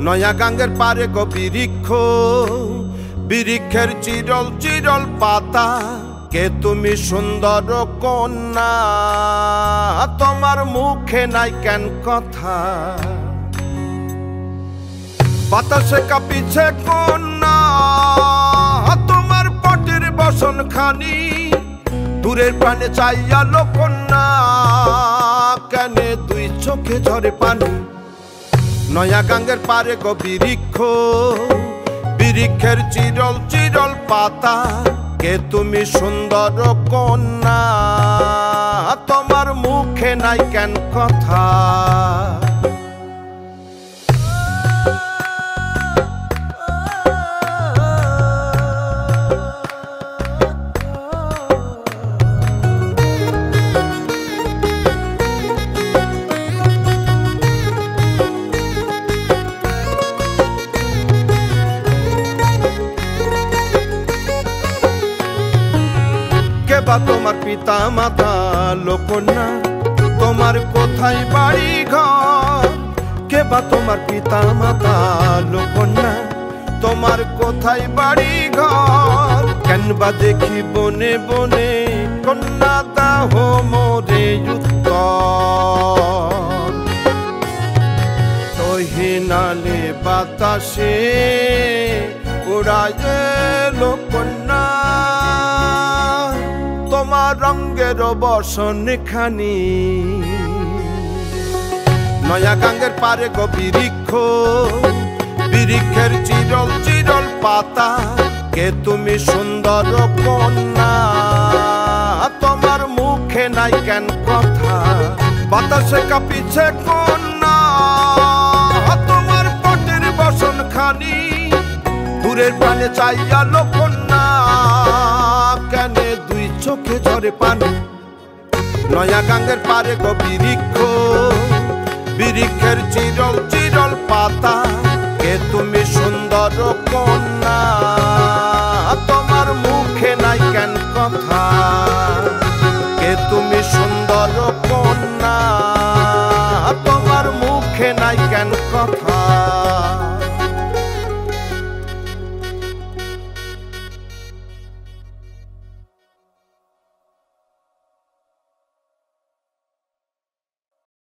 নয়া গাঙ্গের পারে গো বৃক্ষ, বৃক্ষের চিরল চিরল পাতা। কে তুমি সুন্দর কন্যা, তোমার মুখে নাই কেন কথা? বাতাসে কাঁপিছে কন্যা, তোমার পটের বসন খানি। দূরের প্রাণে চাইয়ালো কন্যা, কেনে দুই চোখে ঝরে পানি। নয়া গাঙ্গের পারে গো বৃক্ষ, বৃক্ষের চিরল চিরল পাতা। কে তুমি সুন্দর কন্যা, তোমার মুখে নাই কেন কথা? বা তোমার পিতা মাতা লোকন্যা, তোমার কোথায় বাড়ি ঘর? কে বা তোমার পিতা মাতা লোকন্যা, তোমার কোথায় বাড়ি ঘর? কেন বা দেখি বনে বনে কন্যা দাহ মোরে উত্তর। তহিনালে বাতাসে উড়ায় লোকন্যা, তোমার রঙের বসন খানি। নয়া গাঙ্গের পারে গো বৃক্ষ, বৃক্ষের চিরল চিরল পাতা। কে তুমি সুন্দর কন্যা, তোমার মুখে নাই কেন কথা? বাতাসে কাঁপিছে কন্যা, তোমার পটের বসন খানি। দূরের প্রাণে চাইয়ালো কন্যা, কেনে দুই চোখে ঝরে পানি। নয়া গাঙ্গের পারে গো বৃক্ষ, বৃক্ষের চিরল চিরল পাতা। কে তুমি সুন্দর কন্যা, তোমার মুখে নাই কেন কথা? কে তুমি সুন্দর কন্যা, তোমার মুখে নাই কেন কথা?